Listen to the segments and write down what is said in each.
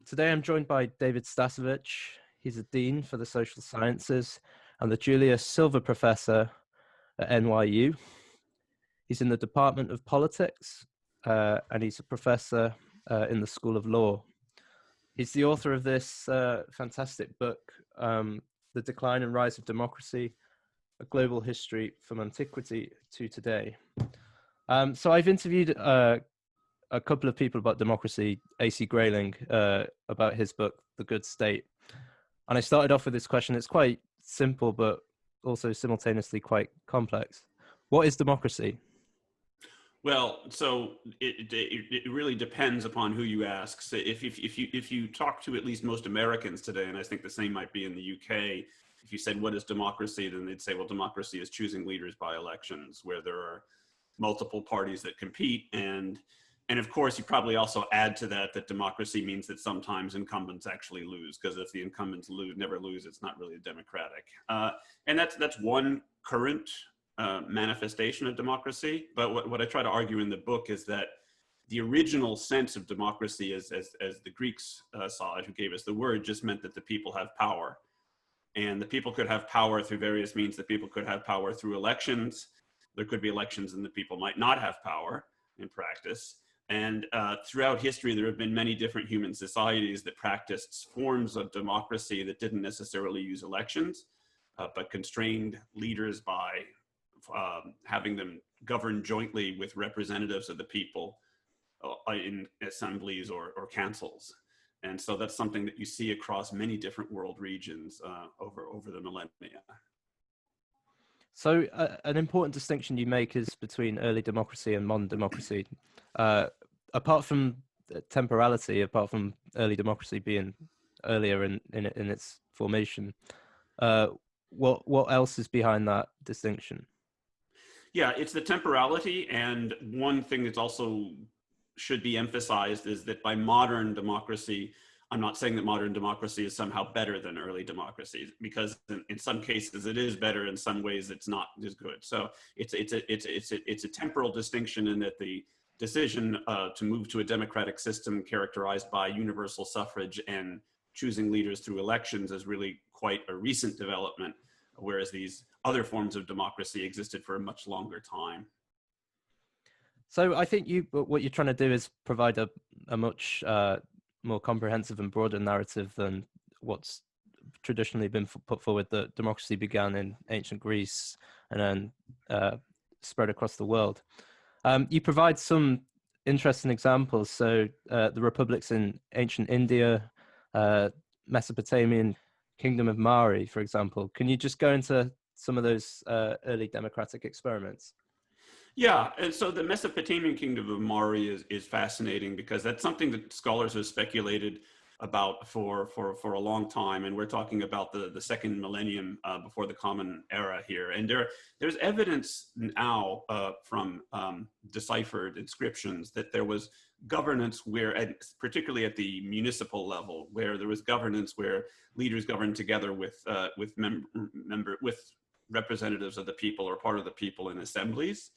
Today I'm joined by David Stasavage. He's a Dean for the Social Sciences and the Julius Silver Professor at NYU. He's in the Department of Politics and he's a professor in the School of Law. He's the author of this fantastic book, The Decline and Rise of Democracy, A Global History from Antiquity to Today. So I've interviewed a couple of people about democracy, A.C. Grayling, about his book, The Good State. And I started off with this question. It's quite simple, but also simultaneously quite complex. What is democracy? Well, so it really depends upon who you ask. So if you talk to at least most Americans today, and I think the same might be in the UK, if you said, what is democracy? Then they'd say, well, democracy is choosing leaders by elections where there are multiple parties that compete. And of course, you probably also add to that democracy means that sometimes incumbents actually lose, because if the incumbents never lose, it's not really democratic. And that's one current manifestation of democracy. But what I try to argue in the book is that the original sense of democracy, as the Greeks saw it, who gave us the word, just meant that the people have power. And the people could have power through various means. The people could have power through elections. There could be elections and the people might not have power in practice. And throughout history, there have been many different human societies that practiced forms of democracy that didn't necessarily use elections, but constrained leaders by having them govern jointly with representatives of the people in assemblies or councils. And so that's something that you see across many different world regions over the millennia. So an important distinction you make is between early democracy and modern democracy. Apart from temporality, apart from early democracy being earlier in its formation, what else is behind that distinction? Yeah, it's the temporality, and one thing that's also should be emphasized is that by modern democracy, I'm not saying that modern democracy is somehow better than early democracy, because in some cases it is better, in some ways it's not as good. So it's a temporal distinction in that the decision to move to a democratic system characterized by universal suffrage and choosing leaders through elections is really quite a recent development, whereas these other forms of democracy existed for a much longer time. So I think what you're trying to do is provide a much more comprehensive and broader narrative than what's traditionally been put forward, that democracy began in ancient Greece and then spread across the world. You provide some interesting examples. So the republics in ancient India, Mesopotamian Kingdom of Mari, for example. Can you just go into some of those early democratic experiments? Yeah, and so the Mesopotamian Kingdom of Mari is fascinating, because that's something that scholars have speculated about for a long time, and we're talking about the second millennium before the Common Era here. And there's evidence now from deciphered inscriptions that there was governance where, particularly at the municipal level, where there was governance where leaders governed together with representatives of the people or part of the people in assemblies.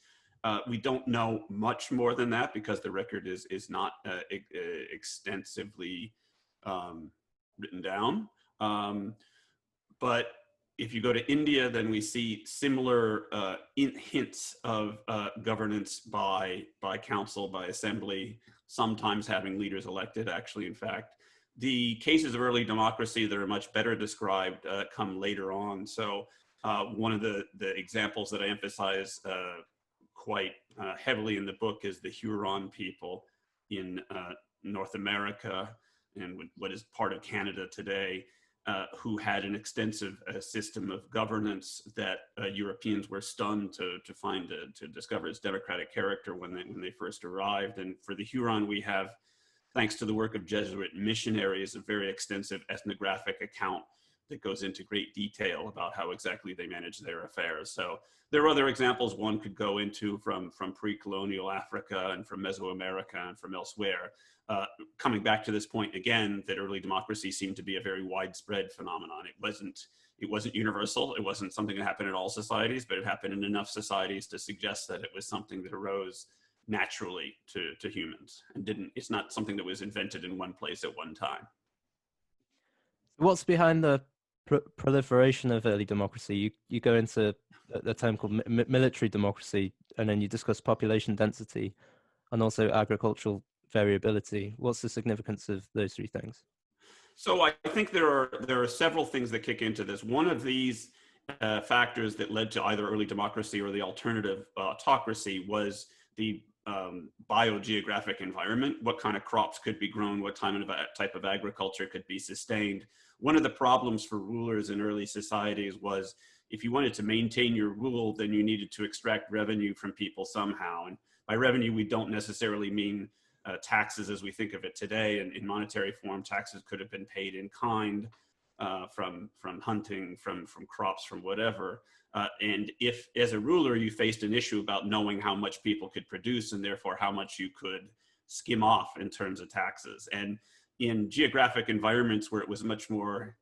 We don't know much more than that, because the record is not extensively written down. But if you go to India, then we see similar hints of governance by council, by assembly, sometimes having leaders elected, actually, in fact. The cases of early democracy that are much better described come later on. So one of the examples that I emphasize quite heavily in the book is the Huron people in North America and what is part of Canada today, who had an extensive system of governance that Europeans were stunned to discover its democratic character when they first arrived. And for the Huron, we have, thanks to the work of Jesuit missionaries, a very extensive ethnographic account that goes into great detail about how exactly they manage their affairs. So there are other examples one could go into from pre-colonial Africa and from Mesoamerica and from elsewhere. Coming back to this point again, that early democracy seemed to be a very widespread phenomenon. It wasn't universal. It wasn't something that happened in all societies, but it happened in enough societies to suggest that it was something that arose naturally to humans and it's not something that was invented in one place at one time. What's behind the proliferation of early democracy? You go into the term called military democracy, and then you discuss population density and also agricultural variability. What's the significance of those three things? So I think there are several things that kick into this. One of these factors that led to either early democracy or the alternative autocracy was the biogeographic environment. What kind of crops could be grown? What type of agriculture could be sustained? One of the problems for rulers in early societies was if you wanted to maintain your rule, then you needed to extract revenue from people somehow. And by revenue, we don't necessarily mean taxes as we think of it today. And in monetary form, taxes could have been paid in kind from hunting, from crops, from whatever. And if, as a ruler, you faced an issue about knowing how much people could produce and therefore how much you could skim off in terms of taxes. And in geographic environments where it was much more,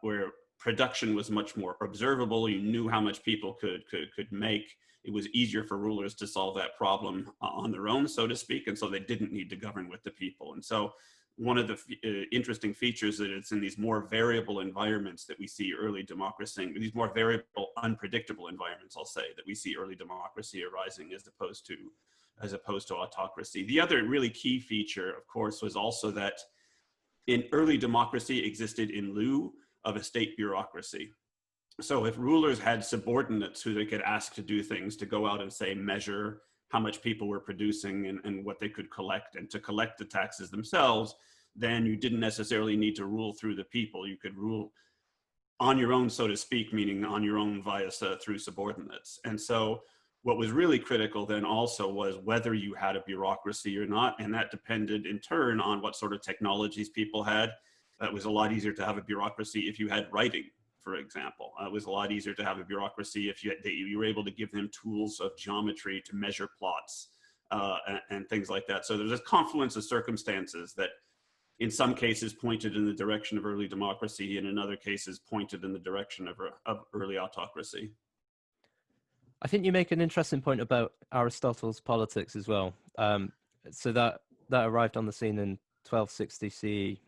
where production was much more observable, you knew how much people could make, it was easier for rulers to solve that problem on their own, so to speak. And so they didn't need to govern with the people. And so one of the interesting features that it's in these more variable environments that we see early democracy, these more variable, unpredictable environments, I'll say, that we see early democracy arising as opposed to autocracy. The other really key feature, of course, was also that in early democracy existed in lieu of a state bureaucracy. So if rulers had subordinates who they could ask to do things, to go out and say, measure how much people were producing and what they could collect, and to collect the taxes themselves, then you didn't necessarily need to rule through the people. You could rule on your own, so to speak, meaning on your own through subordinates. And so what was really critical then also was whether you had a bureaucracy or not. And that depended in turn on what sort of technologies people had. It was a lot easier to have a bureaucracy if you had writing, for example. It was a lot easier to have a bureaucracy if you were able to give them tools of geometry to measure plots and things like that. So there's a confluence of circumstances that in some cases pointed in the direction of early democracy, and in other cases pointed in the direction of early autocracy. I think you make an interesting point about Aristotle's Politics as well. So that arrived on the scene in 1260 CE,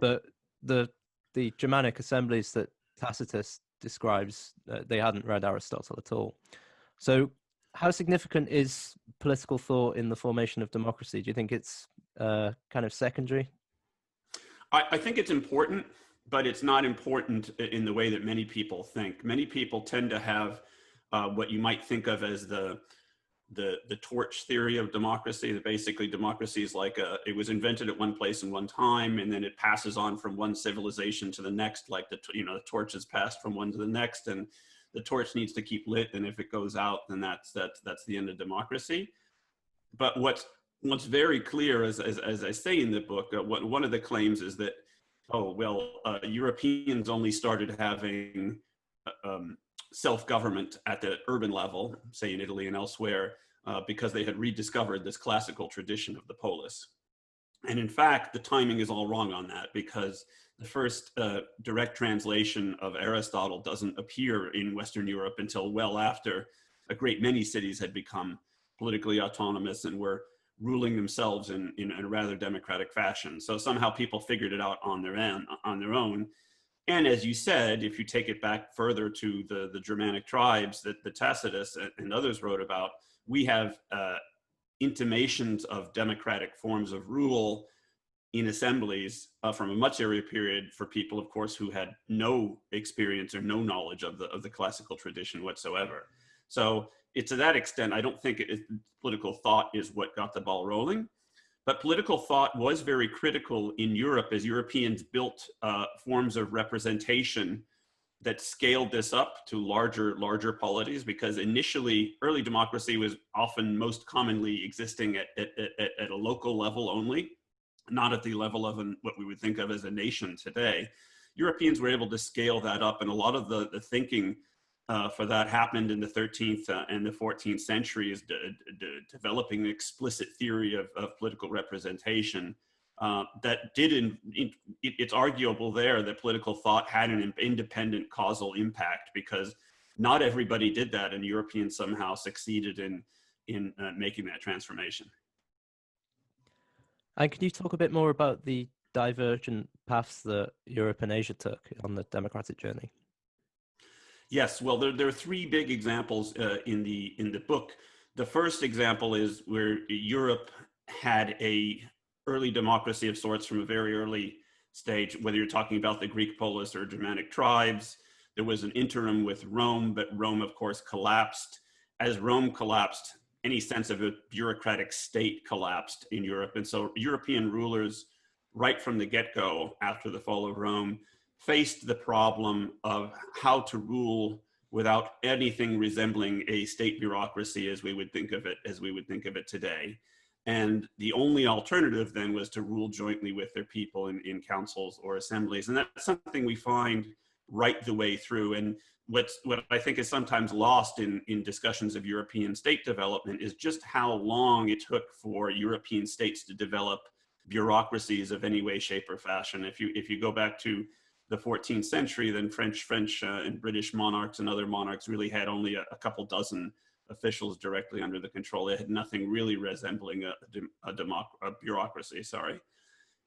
but the Germanic assemblies that Tacitus describes, they hadn't read Aristotle at all. So how significant is political thought in the formation of democracy? Do you think it's kind of secondary? I think it's important, but it's not important in the way that many people think. Many people tend to have what you might think of as the torch theory of democracy. That basically democracy is like it was invented at one place and one time, and then it passes on from one civilization to the next, like the torch is passed from one to the next, and the torch needs to keep lit, and if it goes out, then that's the end of democracy. But what's very clear, as I say in the book, one of the claims is that Europeans only started having self-government at the urban level, say in Italy and elsewhere, because they had rediscovered this classical tradition of the polis. And in fact, the timing is all wrong on that, because the first direct translation of Aristotle doesn't appear in Western Europe until well after a great many cities had become politically autonomous and were ruling themselves in a rather democratic fashion. So somehow people figured it out on their own. And as you said, if you take it back further to the Germanic tribes that the Tacitus and others wrote about, we have intimations of democratic forms of rule in assemblies from a much earlier period for people, of course, who had no experience or no knowledge of the classical tradition whatsoever. So to that extent, I don't think political thought is what got the ball rolling. But political thought was very critical in Europe as Europeans built forms of representation that scaled this up to larger polities, because initially early democracy was often most commonly existing at a local level only, not at the level of what we would think of as a nation today. Europeans were able to scale that up, and a lot of the thinking for that happened in the 13th and the 14th centuries, developing an explicit theory of political representation that it's arguable there that political thought had an independent causal impact, because not everybody did that, and Europeans somehow succeeded in making that transformation. And can you talk a bit more about the divergent paths that Europe and Asia took on the democratic journey? Yes, well, there are three big examples in the book. The first example is where Europe had a early democracy of sorts from a very early stage, whether you're talking about the Greek polis or Germanic tribes. There was an interim with Rome, but Rome, of course, collapsed. As Rome collapsed, any sense of a bureaucratic state collapsed in Europe. And so European rulers, right from the get-go after the fall of Rome, faced the problem of how to rule without anything resembling a state bureaucracy as we would think of it today. And the only alternative then was to rule jointly with their people in councils or assemblies. And that's something we find right the way through. And what I think is sometimes lost in discussions of European state development is just how long it took for European states to develop bureaucracies of any way, shape, or fashion. If you go back to the 14th century, then French and British monarchs and other monarchs really had only a couple dozen officials directly under the control. They had nothing really resembling a bureaucracy. Sorry.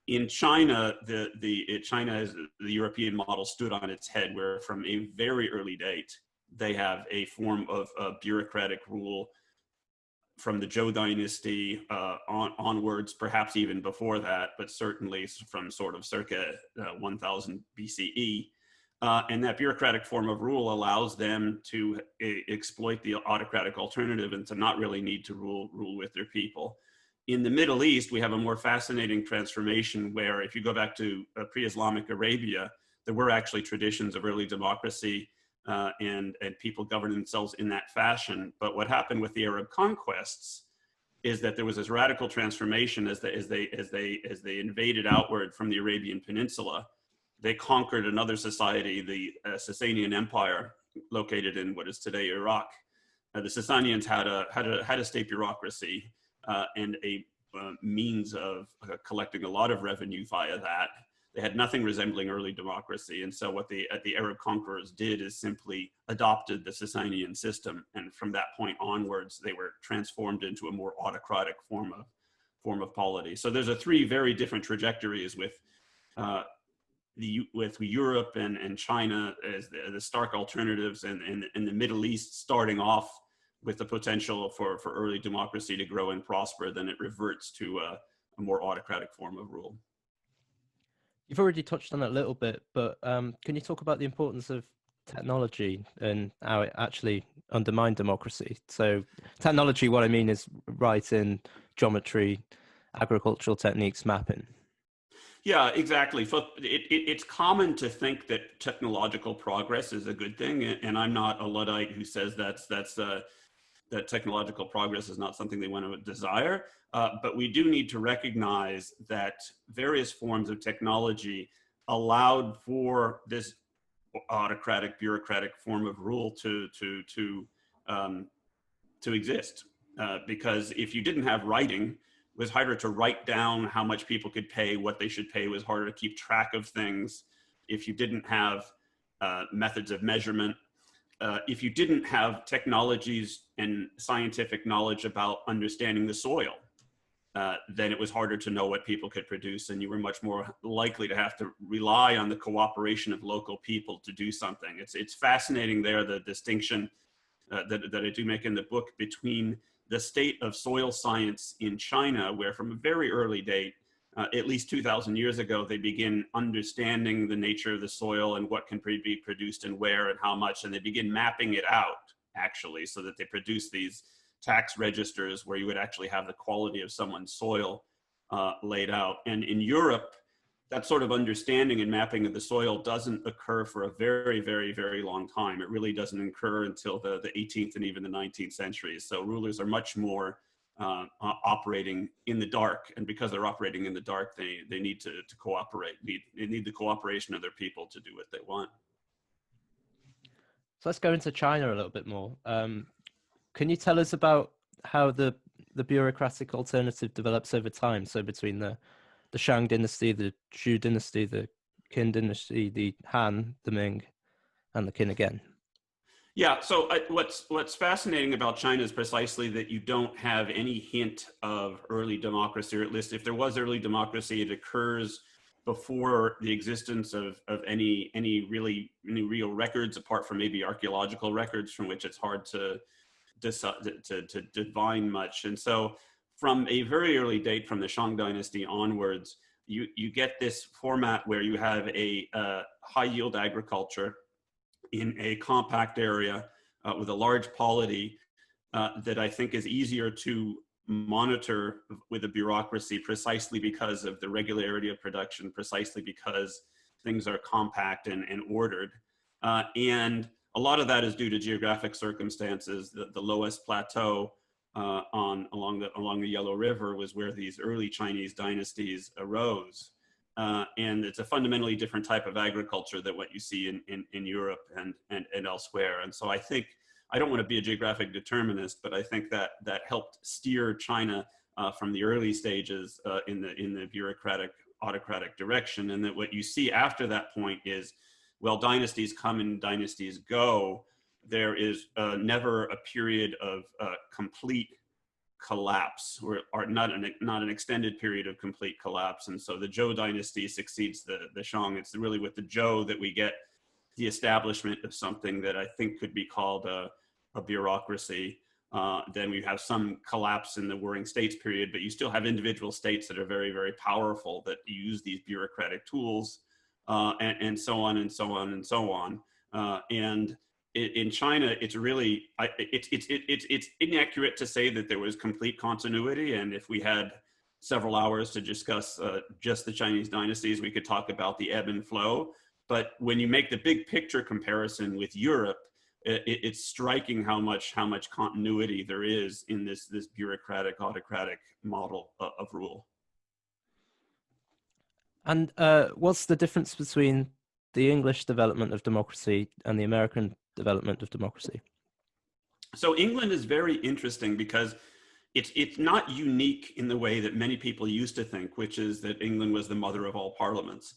In China, the European model stood on its head, where from a very early date they have a form of bureaucratic rule from the Zhou dynasty onwards, perhaps even before that, but certainly from sort of circa 1000 BCE. And that bureaucratic form of rule allows them to exploit the autocratic alternative and to not really need to rule with their people. In the Middle East, we have a more fascinating transformation where, if you go back to pre-Islamic Arabia, there were actually traditions of early democracy and people governed themselves in that fashion. But what happened with the Arab conquests is that there was this radical transformation as they invaded outward from the Arabian Peninsula. They conquered another society, the Sasanian Empire, located in what is today Iraq. The Sasanians had a state bureaucracy and a means of collecting a lot of revenue via that. They had nothing resembling early democracy. And so what the Arab conquerors did is simply adopted the Sasanian system. And from that point onwards, they were transformed into a more autocratic form of polity. So there's three very different trajectories with Europe and China as the stark alternatives, and the Middle East starting off with the potential for early democracy to grow and prosper. Then it reverts to a more autocratic form of rule. You've already touched on that a little bit, but can you talk about the importance of technology and how it actually undermined democracy? So technology, what I mean is writing, geometry, agricultural techniques, mapping. Yeah, exactly. So it's common to think that technological progress is a good thing, and I'm not a Luddite who says that technological progress is not something they want to desire. But we do need to recognize that various forms of technology allowed for this autocratic, bureaucratic form of rule to exist. Because if you didn't have writing, it was harder to write down how much people could pay, what they should pay. It was harder to keep track of things. If you didn't have methods of measurement, if you didn't have technologies and scientific knowledge about understanding the soil, then it was harder to know what people could produce, and you were much more likely to have to rely on the cooperation of local people to do something. It's fascinating there, the distinction that I do make in the book between the state of soil science in China, where from a very early date, at least 2,000 years ago, they begin understanding the nature of the soil and what can be produced and where and how much, and they begin mapping it out, actually, so that they produce these tax registers where you would actually have the quality of someone's soil laid out. And in Europe, that sort of understanding and mapping of the soil doesn't occur for a very, very, very long time. It really doesn't occur until the 18th and even the 19th centuries. So rulers are much more operating in the dark, and because they're operating in the dark, they need to cooperate. They need the cooperation of their people to do what they want. So let's go into China a little bit more. Can you tell us about how the bureaucratic alternative develops over time? So between the Shang dynasty, the Zhou dynasty, the Qin dynasty, the Han, the Ming, and the Qin again. Yeah, so what's fascinating about China is precisely that you don't have any hint of early democracy, or at least if there was early democracy, it occurs before the existence of any real records, apart from maybe archaeological records from which it's hard to divine much. And so from a very early date, from the Shang Dynasty onwards, you get this format where you have a high yield agriculture in a compact area with a large polity that I think is easier to monitor with a bureaucracy, precisely because of the regularity of production, precisely because things are compact and ordered. And a lot of that is due to geographic circumstances. The lowest plateau along the Yellow River was where these early Chinese dynasties arose. And it's a fundamentally different type of agriculture than what you see in Europe and elsewhere. And so I don't want to be a geographic determinist, but I think that helped steer China from the early stages in the bureaucratic, autocratic direction. And that what you see after that point is, well, dynasties come and dynasties go. There is never a period of complete collapse, or not an extended period of complete collapse. And so the Zhou dynasty succeeds the Shang. It's really with the Zhou that we get the establishment of something that I think could be called a bureaucracy. Then we have some collapse in the Warring States period, but you still have individual states that are very, very powerful that use these bureaucratic tools, and so on and so on and so on. And in China, it's really, it's inaccurate to say that there was complete continuity. And if we had several hours to discuss just the Chinese dynasties, we could talk about the ebb and flow. But when you make the big picture comparison with Europe, it's striking how much continuity there is in this bureaucratic, autocratic model of rule. And what's the difference between the English development of democracy and the American development of democracy? So England is very interesting because it's not unique in the way that many people used to think, which is that England was the mother of all parliaments.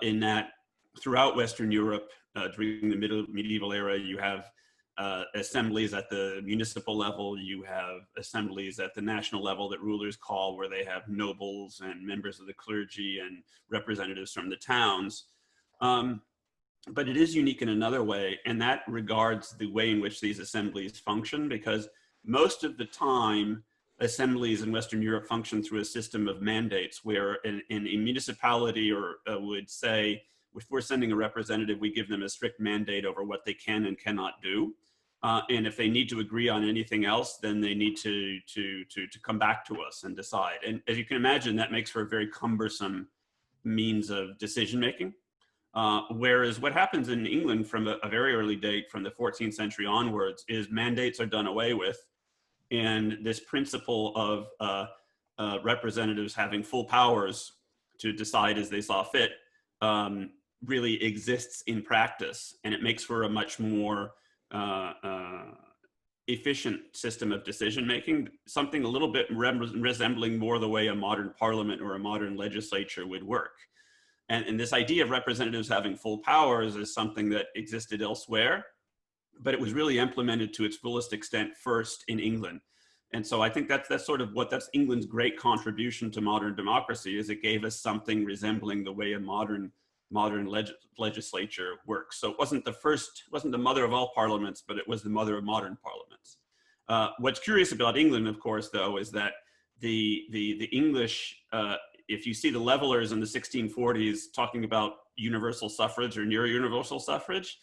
In that throughout Western Europe, during the medieval era, you have assemblies at the municipal level, you have assemblies at the national level that rulers call, where they have nobles and members of the clergy and representatives from the towns. But it is unique in another way, and that regards the way in which these assemblies function, because most of the time, assemblies in Western Europe function through a system of mandates, where a municipality would say, if we're sending a representative, we give them a strict mandate over what they can and cannot do. And if they need to agree on anything else, then they need to come back to us and decide. And as you can imagine, that makes for a very cumbersome means of decision-making. Whereas what happens in England from a very early date, from the 14th century onwards, is mandates are done away with. And this principle of representatives having full powers to decide as they saw fit really exists in practice, and it makes for a much more efficient system of decision making, something a little bit resembling more the way a modern parliament or a modern legislature would work. And this idea of representatives having full powers is something that existed elsewhere, but it was really implemented to its fullest extent first in England. And so I think that's England's great contribution to modern democracy, is it gave us something resembling the way a modern legislature works. So it wasn't the mother of all parliaments, but it was the mother of modern parliaments. What's curious about England, of course, though, is that the English, if you see the levelers in the 1640s talking about universal suffrage or near universal suffrage,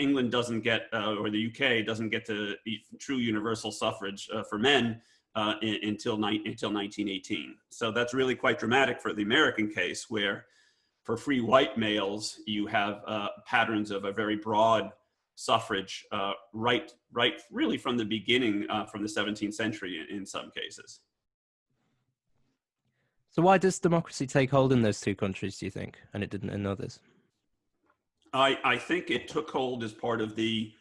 England doesn't get, or the UK doesn't get to true universal suffrage for men until 1918. So that's really quite dramatic for the American case, where for free white males, you have patterns of a very broad suffrage right really from the beginning, from the 17th century in some cases. So why does democracy take hold in those two countries, do you think, and it didn't in others? I think it took hold as part of the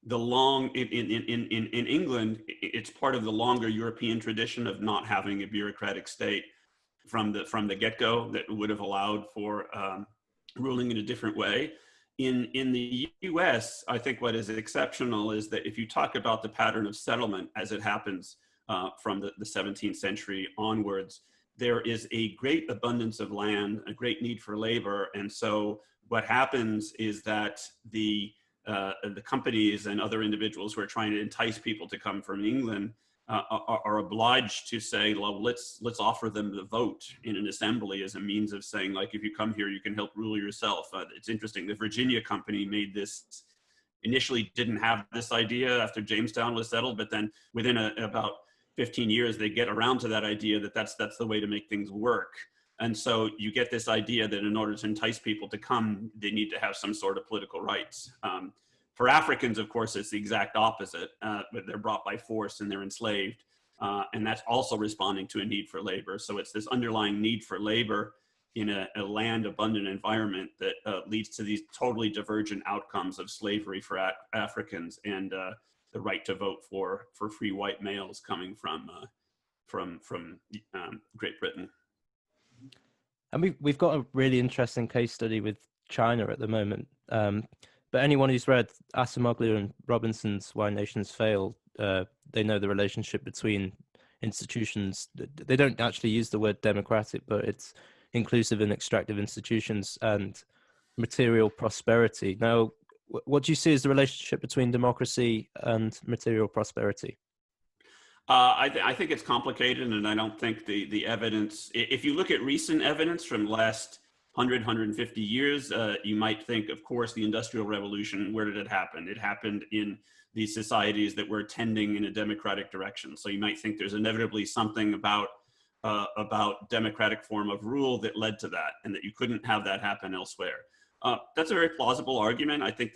long, in England, it's part of the longer European tradition of not having a bureaucratic state from the get-go that would have allowed for ruling in a different way. In the US, I think what is exceptional is that if you talk about the pattern of settlement as it happens from the 17th century onwards, there is a great abundance of land, a great need for labor. And so what happens is that the companies and other individuals who are trying to entice people to come from England are obliged to say, well, let's offer them the vote in an assembly as a means of saying, like, if you come here, you can help rule yourself. It's interesting. The Virginia company made this, initially didn't have this idea after Jamestown was settled, but then within about 15 years, they get around to that idea that that's the way to make things work. And so you get this idea that in order to entice people to come, they need to have some sort of political rights. For Africans, of course, it's the exact opposite. But they're brought by force and they're enslaved. And that's also responding to a need for labor. So it's this underlying need for labor in a land abundant environment that leads to these totally divergent outcomes of slavery for Africans and the right to vote for free white males coming from Great Britain. And we've got a really interesting case study with China at the moment. But anyone who's read Acemoglu and Robinson's Why Nations Fail, they know the relationship between institutions. They don't actually use the word democratic, but it's inclusive and extractive institutions and material prosperity. Now, what do you see as the relationship between democracy and material prosperity? I think it's complicated, and I don't think the evidence, if you look at recent evidence from the last 150 years, you might think, of course, the Industrial Revolution, where did it happen? It happened in these societies that were tending in a democratic direction. So you might think there's inevitably something about democratic form of rule that led to that, and that you couldn't have that happen elsewhere. That's a very plausible argument. I think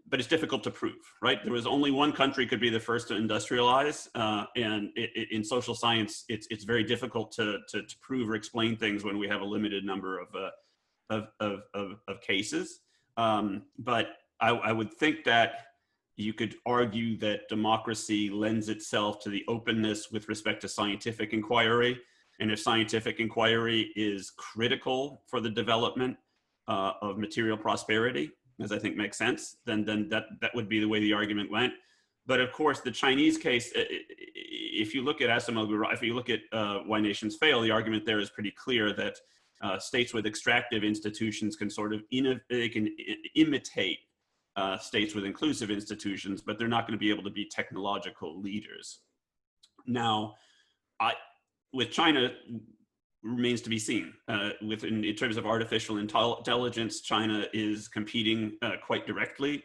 but it's difficult to prove, right? There was only one country could be the first to industrialize, and in social science, it's very difficult to prove or explain things when we have a limited number of cases. But I would think that you could argue that democracy lends itself to the openness with respect to scientific inquiry, and if scientific inquiry is critical for the development of material prosperity, as I think makes sense, then that would be the way the argument went. But of course, the Chinese case, if you look at Acemoglu, if you look at Why Nations Fail, the argument there is pretty clear that states with extractive institutions can sort of imitate states with inclusive institutions, but they're not going to be able to be technological leaders. Now, with China, remains to be seen. In terms of artificial intelligence, China is competing quite directly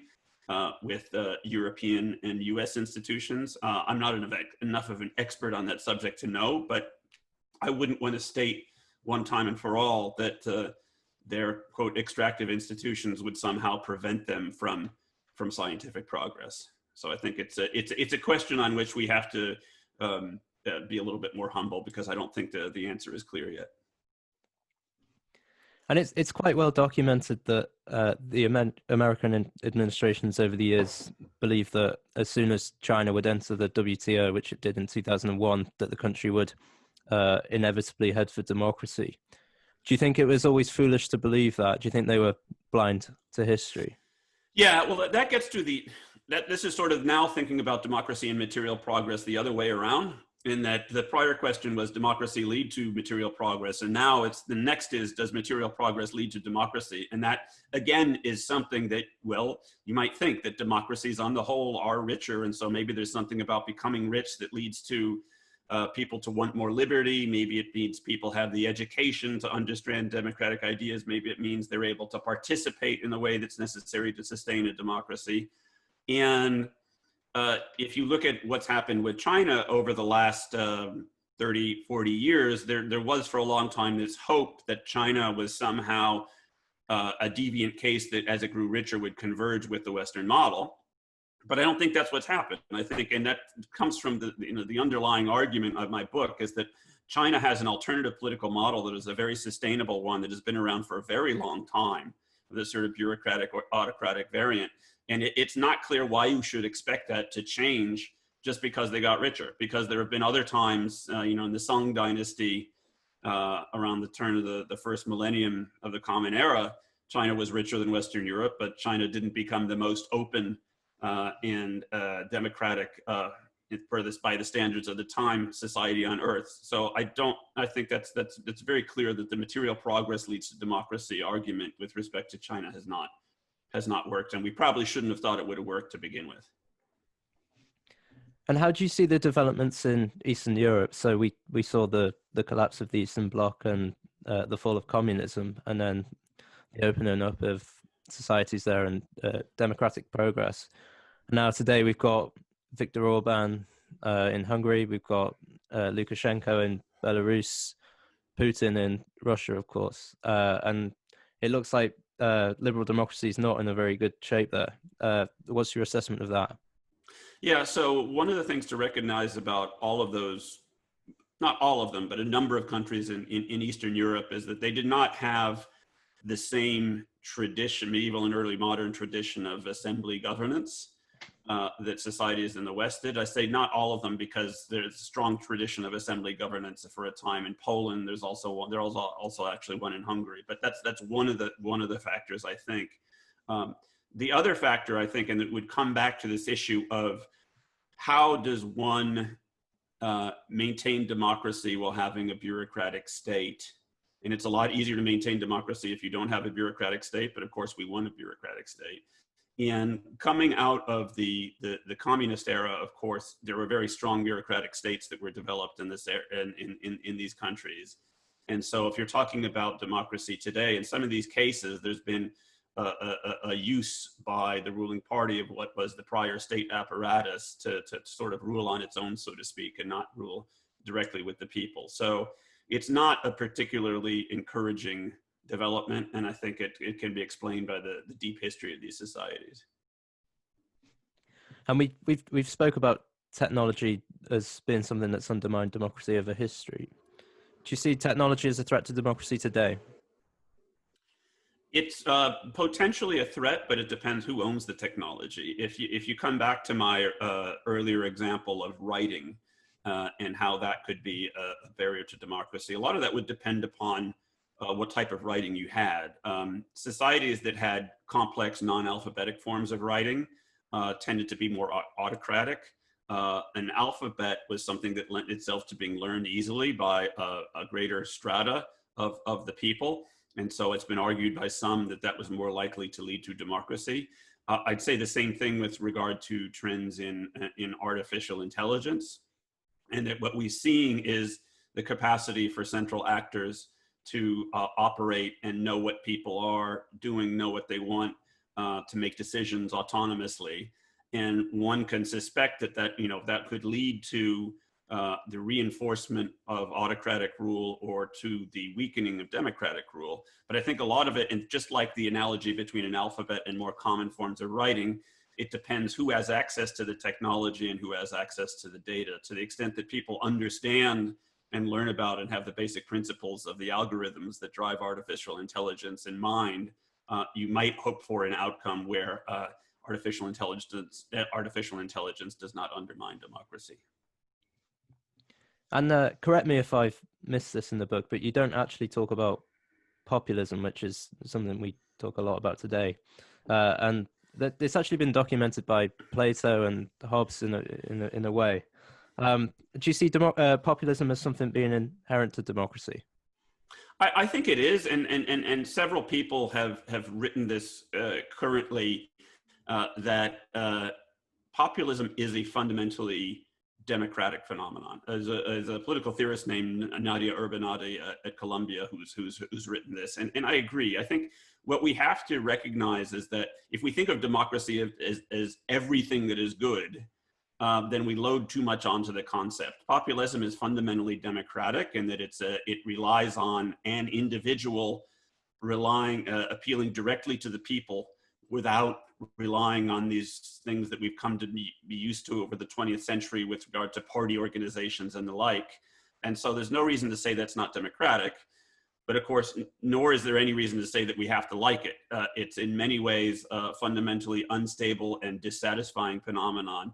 with European and US institutions. I'm not enough of an expert on that subject to know, but I wouldn't want to state one time and for all that their, quote, extractive institutions would somehow prevent them from scientific progress. So I think it's a question on which we have to be a little bit more humble, because I don't think the answer is clear yet. And it's quite well documented that the American administrations over the years believed that as soon as China would enter the WTO, which it did in 2001, that the country would inevitably head for democracy. Do you think it was always foolish to believe that? Do you think they were blind to history? Yeah, well, that gets to this is sort of now thinking about democracy and material progress the other way around, in that the prior question was democracy lead to material progress, and now the next is, does material progress lead to democracy? And that again is something that, well, you might think that democracies on the whole are richer, and so maybe there's something about becoming rich that leads to people to want more liberty. Maybe it means people have the education to understand democratic ideas. Maybe it means they're able to participate in the way that's necessary to sustain a democracy. And if you look at what's happened with China over the last 30, 40 years, there was for a long time this hope that China was somehow a deviant case that as it grew richer would converge with the Western model. But I don't think that's what's happened. I think, and that comes from the underlying argument of my book, is that China has an alternative political model that is a very sustainable one that has been around for a very long time, with a sort of bureaucratic or autocratic variant. And it's not clear why you should expect that to change just because they got richer, because there have been other times, in the Song dynasty, around the turn of the first millennium of the Common Era, China was richer than Western Europe, but China didn't become the most open and democratic by the standards of the time society on Earth. So I think that's very clear that the material progress leads to democracy argument with respect to China has not worked, and we probably shouldn't have thought it would have worked to begin with. And how do you see the developments in Eastern Europe? So we saw the collapse of the Eastern Bloc and the fall of communism, and then the opening up of societies there and democratic progress. And now today we've got Viktor Orban in Hungary, we've got Lukashenko in Belarus, Putin in Russia, of course, and it looks like liberal democracy is not in a very good shape there. What's your assessment of that? Yeah, so one of the things to recognize about all of those, not all of them, but a number of countries in Eastern Europe, is that they did not have the same tradition, medieval and early modern tradition of assembly governance that societies in the West did. I say not all of them because there's a strong tradition of assembly governance for a time in Poland. There's also one. There's also actually one in Hungary. But that's one of the factors, I think. The other factor, I think, and it would come back to this issue of how does one maintain democracy while having a bureaucratic state? And it's a lot easier to maintain democracy if you don't have a bureaucratic state, but of course we want a bureaucratic state. And coming out of the communist era, of course, there were very strong bureaucratic states that were developed in this in these countries. And so if you're talking about democracy today, in some of these cases, there's been a use by the ruling party of what was the prior state apparatus to sort of rule on its own, so to speak, and not rule directly with the people. So it's not a particularly encouraging development, and I think it can be explained by the deep history of these societies. And we've spoke about technology as being something that's undermined democracy over history. Do you see technology as a threat to democracy today? It's potentially a threat, but it depends who owns the technology. If you come back to my earlier example of writing and how that could be a barrier to democracy, a lot of that would depend upon what type of writing you had. Societies that had complex non-alphabetic forms of writing tended to be more autocratic. An alphabet was something that lent itself to being learned easily by a greater strata of the people. And so it's been argued by some that that was more likely to lead to democracy. I'd say the same thing with regard to trends in artificial intelligence. And that what we're seeing is the capacity for central actors to operate and know what people are doing, know what they want, to make decisions autonomously. And one can suspect that could lead to the reinforcement of autocratic rule or to the weakening of democratic rule. But I think a lot of it, and just like the analogy between an alphabet and more common forms of writing, it depends who has access to the technology and who has access to the data. To the extent that people understand and learn about and have the basic principles of the algorithms that drive artificial intelligence in mind, you might hope for an outcome where artificial intelligence does not undermine democracy. And correct me if I've missed this in the book, but you don't actually talk about populism, which is something we talk a lot about today. And it's actually been documented by Plato and Hobbes in a way. Do you see populism as something being inherent to democracy? I think it is, and several people have written this currently, that populism is a fundamentally democratic phenomenon. As a political theorist named Nadia Urbanati at Columbia, who's written this, and I agree. I think what we have to recognize is that if we think of democracy as everything that is good, then we load too much onto the concept. Populism is fundamentally democratic in that it relies on an individual appealing directly to the people without relying on these things that we've come to be used to over the 20th century with regard to party organizations and the like. And so there's no reason to say that's not democratic, but of course, nor is there any reason to say that we have to like it. It's in many ways a fundamentally unstable and dissatisfying phenomenon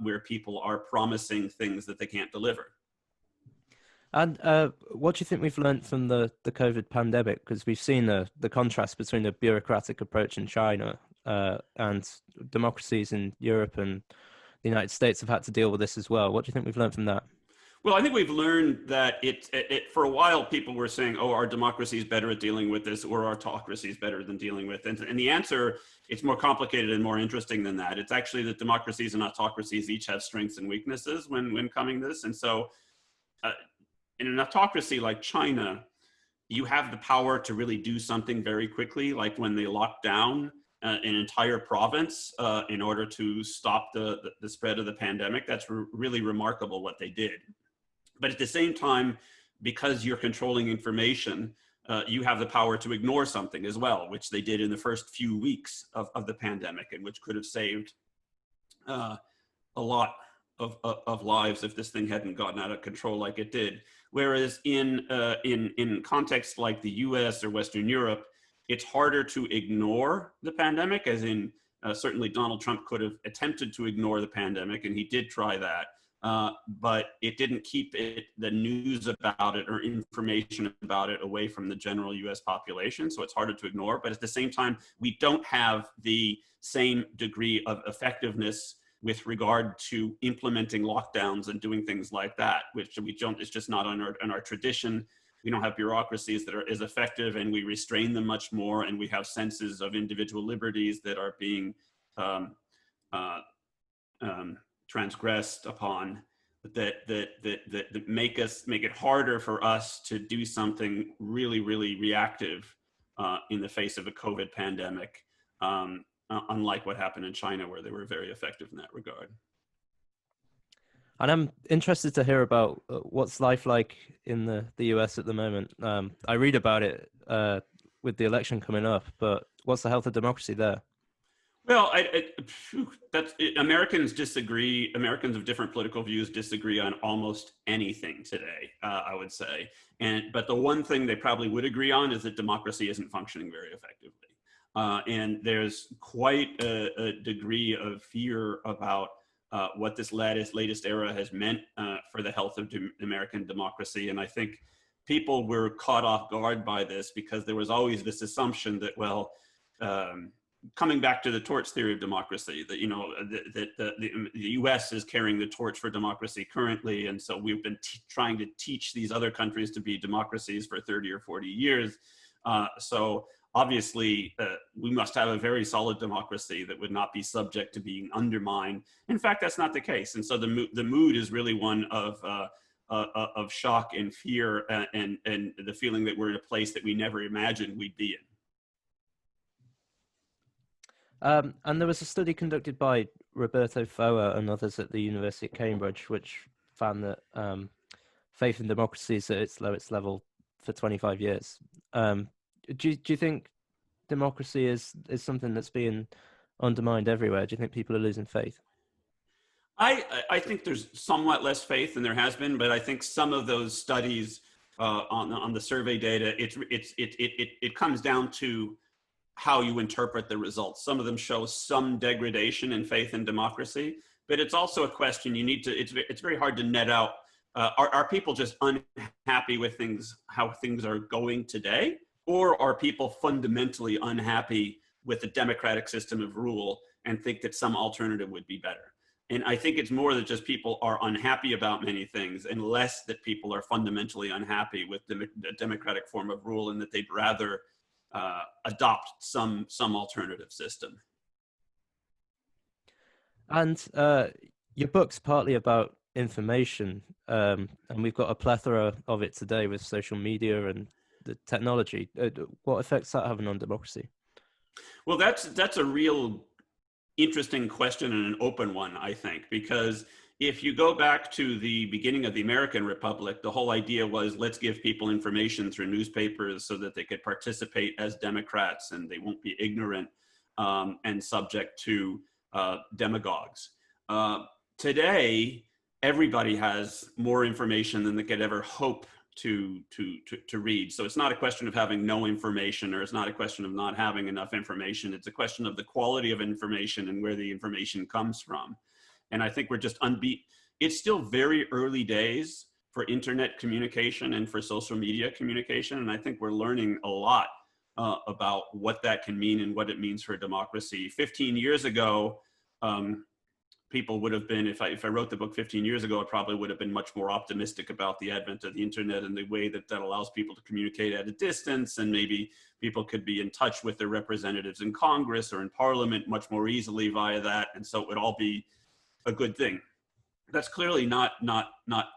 where people are promising things that they can't deliver. And what do you think we've learned from the COVID pandemic? Because we've seen the contrast between the bureaucratic approach in China and democracies in Europe and the United States have had to deal with this as well. What do you think we've learned from that? Well, I think we've learned that for a while, people were saying, oh, our democracy is better at dealing with this, or our autocracy is better than dealing with it. And the answer, it's more complicated and more interesting than that. It's actually that democracies and autocracies each have strengths and weaknesses when coming to this. And so in an autocracy like China, you have the power to really do something very quickly, like when they locked down an entire province in order to stop the spread of the pandemic. That's really remarkable what they did. But at the same time, because you're controlling information, you have the power to ignore something as well, which they did in the first few weeks of the pandemic, and which could have saved a lot of lives if this thing hadn't gotten out of control like it did. Whereas in contexts like the US or Western Europe, it's harder to ignore the pandemic, as in certainly Donald Trump could have attempted to ignore the pandemic, and he did try that. But it didn't keep the news about it or information about it away from the general US population. So it's harder to ignore. But at the same time, we don't have the same degree of effectiveness with regard to implementing lockdowns and doing things like that, which we don't, it's just not in our tradition. We don't have bureaucracies that are as effective, and we restrain them much more. And we have senses of individual liberties that are being transgressed upon, that make it harder for us to do something really, really reactive in the face of a COVID pandemic, unlike what happened in China, where they were very effective in that regard. And I'm interested to hear about what's life like in the US at the moment. I read about it with the election coming up, but what's the health of democracy there? Well, Americans disagree. Americans of different political views disagree on almost anything today, I would say. But the one thing they probably would agree on is that democracy isn't functioning very effectively. And there's quite a degree of fear about what this latest era has meant for the health of American democracy. And I think people were caught off guard by this because there was always this assumption that, well, coming back to the torch theory of democracy, that, you know, the US is carrying the torch for democracy currently. And so we've been trying to teach these other countries to be democracies for 30 or 40 years. So obviously, we must have a very solid democracy that would not be subject to being undermined. In fact, that's not the case. And so the mood is really one of shock and fear, and the feeling that we're in a place that we never imagined we'd be in. And there was a study conducted by Roberto Foa and others at the University of Cambridge, which found that faith in democracy is at its lowest level for 25 years. Do you think democracy is something that's being undermined everywhere? Do you think people are losing faith? I think there's somewhat less faith than there has been, but I think some of those studies on the survey data, it comes down to how you interpret the results. Some of them show some degradation in faith in democracy, but it's also a question you need to, it's very hard to net out. Are people just unhappy with how things are going today? Or are people fundamentally unhappy with the democratic system of rule and think that some alternative would be better? And I think it's more that just people are unhappy about many things, and less that people are fundamentally unhappy with the democratic form of rule, and that they'd rather adopt some alternative system. And your book's partly about information, and we've got a plethora of it today with social media and the technology. What effects that having on democracy? Well, that's a real interesting question, and an open one, I think, because if you go back to the beginning of the American Republic, the whole idea was, let's give people information through newspapers so that they could participate as Democrats and they won't be ignorant and subject to demagogues. Today, everybody has more information than they could ever hope to read. So it's not a question of having no information, or it's not a question of not having enough information. It's a question of the quality of information and where the information comes from. And I think we're just it's still very early days for internet communication and for social media communication. And I think we're learning a lot about what that can mean and what it means for democracy. 15 years ago, people would have been, if I wrote the book 15 years ago, I probably would have been much more optimistic about the advent of the internet and the way that allows people to communicate at a distance, and maybe people could be in touch with their representatives in Congress or in Parliament much more easily via that, and so it would all be a good thing. That's clearly not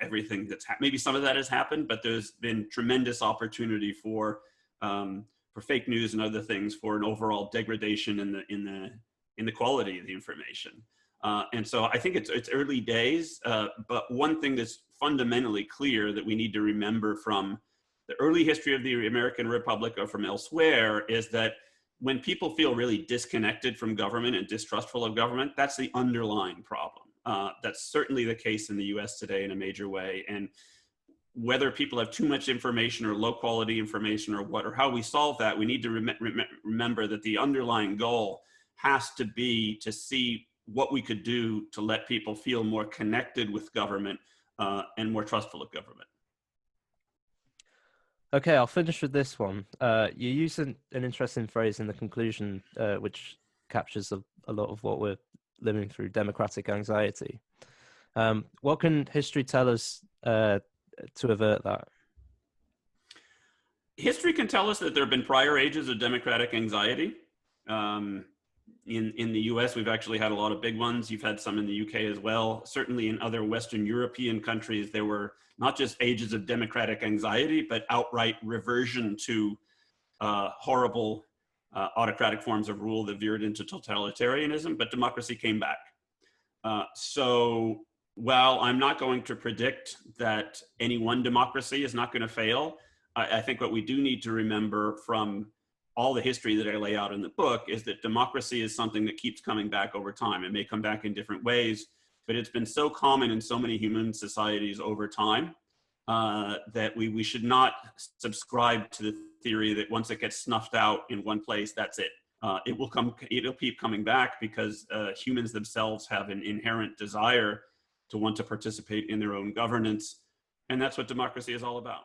everything that's maybe some of that has happened, but there's been tremendous opportunity for fake news and other things, for an overall degradation in the quality of the information. And so I think it's early days, but one thing that's fundamentally clear that we need to remember from the early history of the American Republic or from elsewhere is that when people feel really disconnected from government and distrustful of government, that's the underlying problem. That's certainly the case in the US today in a major way. And whether people have too much information or low quality information or how we solve that, we need to remember that the underlying goal has to be to see what we could do to let people feel more connected with government and more trustful of government. Okay, I'll finish with this one. You use an interesting phrase in the conclusion, which captures a lot of what we're living through: democratic anxiety. What can history tell us to avert that? History can tell us that there have been prior ages of democratic anxiety. In the US, we've actually had a lot of big ones. You've had some in the UK as well. Certainly in other Western European countries, there were not just ages of democratic anxiety, but outright reversion to horrible autocratic forms of rule that veered into totalitarianism, but democracy came back. So while I'm not going to predict that any one democracy is not going to fail, I think what we do need to remember from all the history that I lay out in the book is that democracy is something that keeps coming back over time. It may come back in different ways, but it's been so common in so many human societies over time that we should not subscribe to the theory that once it gets snuffed out in one place, that's it. It'll keep coming back because humans themselves have an inherent desire to want to participate in their own governance. And that's what democracy is all about.